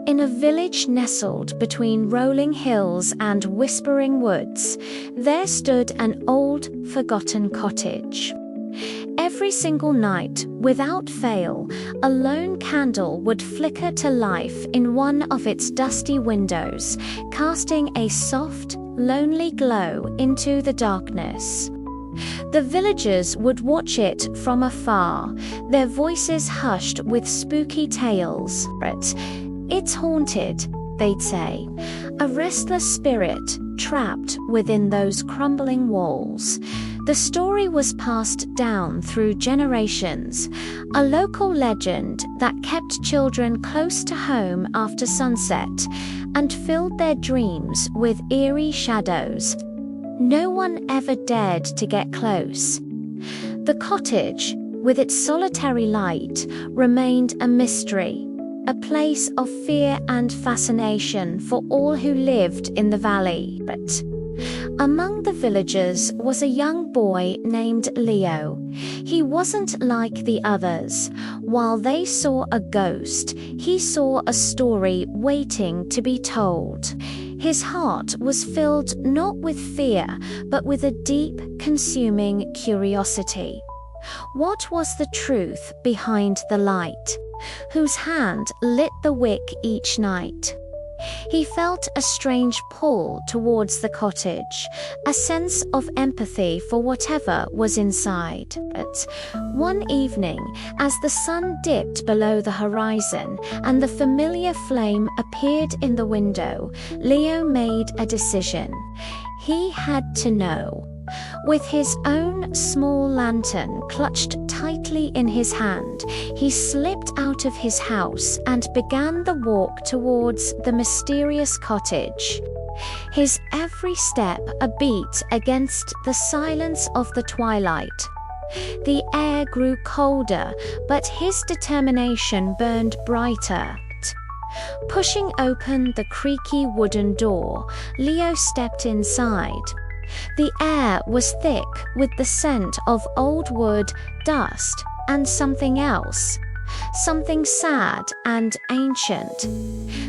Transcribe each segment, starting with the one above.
In a village nestled between rolling hills and whispering woods, there stood an old, forgotten cottage. Every single night, without fail, a lone candle would flicker to life in one of its dusty windows, casting a soft, lonely glow into the darkness. The villagers would watch it from afar, their voices hushed with spooky tales. "It's haunted," they'd say, "a restless spirit trapped within those crumbling walls." The story was passed down through generations, a local legend that kept children close to home after sunset and filled their dreams with eerie shadows. No one ever dared to get close. The cottage, with its solitary light, remained a mystery, a place of fear and fascination for all who lived in the valley. But among the villagers was a young boy named Leo. He wasn't like the others. While they saw a ghost, he saw a story waiting to be told. His heart was filled not with fear, but with a deep, consuming curiosity. What was the truth behind the light? Whose hand lit the wick each night? He felt a strange pull towards the cottage, a sense of empathy for whatever was inside. But one evening, as the sun dipped below the horizon and the familiar flame appeared in the window, Leo made a decision. He had to know. With his own small lantern clutched tightly in his hand, he slipped out of his house and began the walk towards the mysterious cottage. His every step a beat against the silence of the twilight. The air grew colder, but his determination burned brighter. Pushing open the creaky wooden door, Leo stepped inside. The air was thick with the scent of old wood, dust, and something else. Something sad and ancient.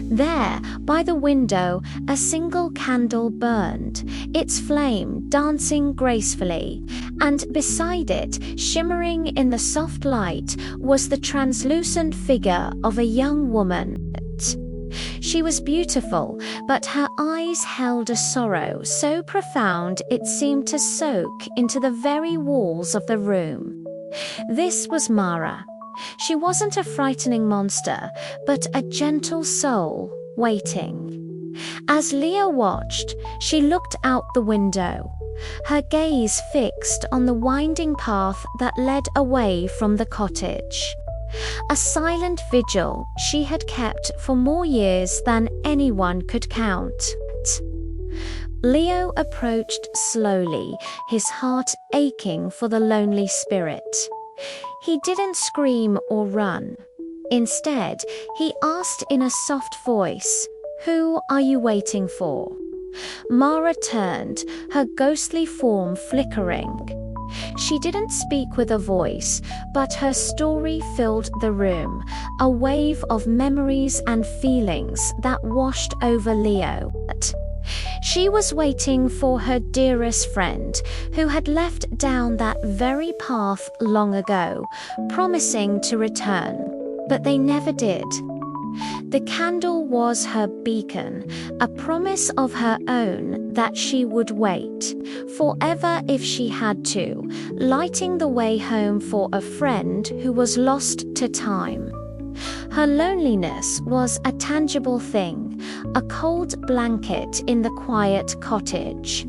There, by the window, a single candle burned, its flame dancing gracefully, and beside it, shimmering in the soft light, was the translucent figure of a young woman. She was beautiful, but her eyes held a sorrow so profound it seemed to soak into the very walls of the room. This was Mara. She wasn't a frightening monster, but a gentle soul, waiting. As Leah watched, she looked out the window, her gaze fixed on the winding path that led away from the cottage. A silent vigil she had kept for more years than anyone could count. Leo approached slowly, his heart aching for the lonely spirit. He didn't scream or run. Instead, he asked in a soft voice, "Who are you waiting for?" Mara turned, her ghostly form flickering. She didn't speak with a voice, but her story filled the room, a wave of memories and feelings that washed over Leo. She was waiting for her dearest friend, who had left down that very path long ago, promising to return, but they never did. The candle was her beacon, a promise of her own that she would wait, forever if she had to, lighting the way home for a friend who was lost to time. Her loneliness was a tangible thing, a cold blanket in the quiet cottage.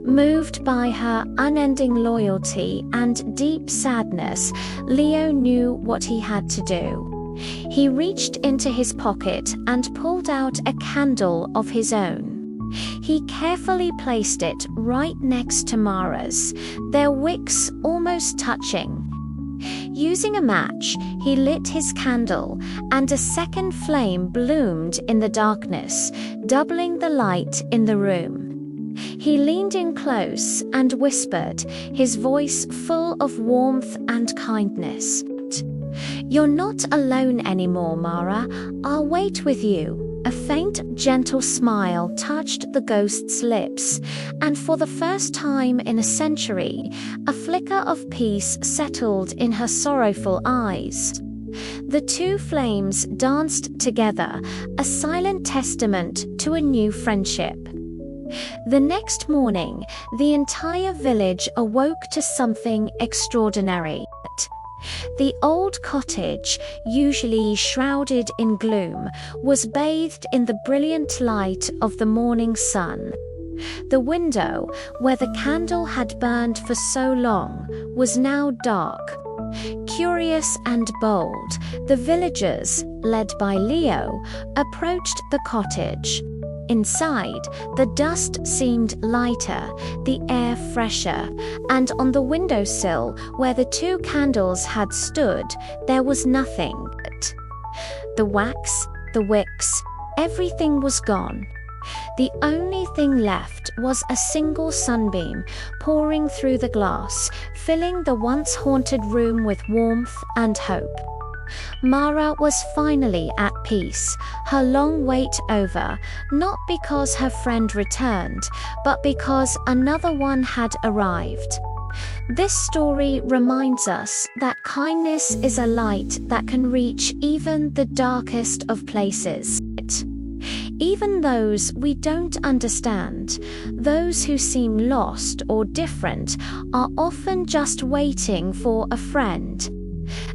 Moved by her unending loyalty and deep sadness, Leo knew what he had to do. He reached into his pocket and pulled out a candle of his own. He carefully placed it right next to Mara's, their wicks almost touching. Using a match, he lit his candle, and a second flame bloomed in the darkness, doubling the light in the room. He leaned in close and whispered, his voice full of warmth and kindness, "You're not alone anymore, Mara. I'll wait with you." A faint, gentle smile touched the ghost's lips, and for the first time in a century, a flicker of peace settled in her sorrowful eyes. The two flames danced together, a silent testament to a new friendship. The next morning, the entire village awoke to something extraordinary. The old cottage, usually shrouded in gloom, was bathed in the brilliant light of the morning sun. The window, where the candle had burned for so long, was now dark. Curious and bold, the villagers, led by Leo, approached the cottage. Inside, the dust seemed lighter, the air fresher, and on the windowsill where the two candles had stood, there was nothing but the wax, the wicks, everything was gone. The only thing left was a single sunbeam pouring through the glass, filling the once haunted room with warmth and hope. Mara was finally at peace, her long wait over, not because her friend returned, but because another one had arrived. This story reminds us that kindness is a light that can reach even the darkest of places. Even those we don't understand, those who seem lost or different, are often just waiting for a friend.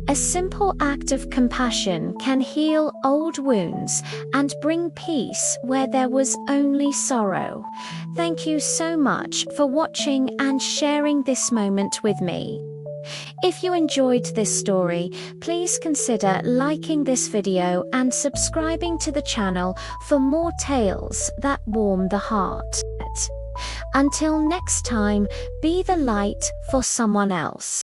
A simple act of compassion can heal old wounds and bring peace where there was only sorrow. Thank you so much for watching and sharing this moment with me. If you enjoyed this story, please consider liking this video and subscribing to the channel for more tales that warm the heart. Until next time, be the light for someone else.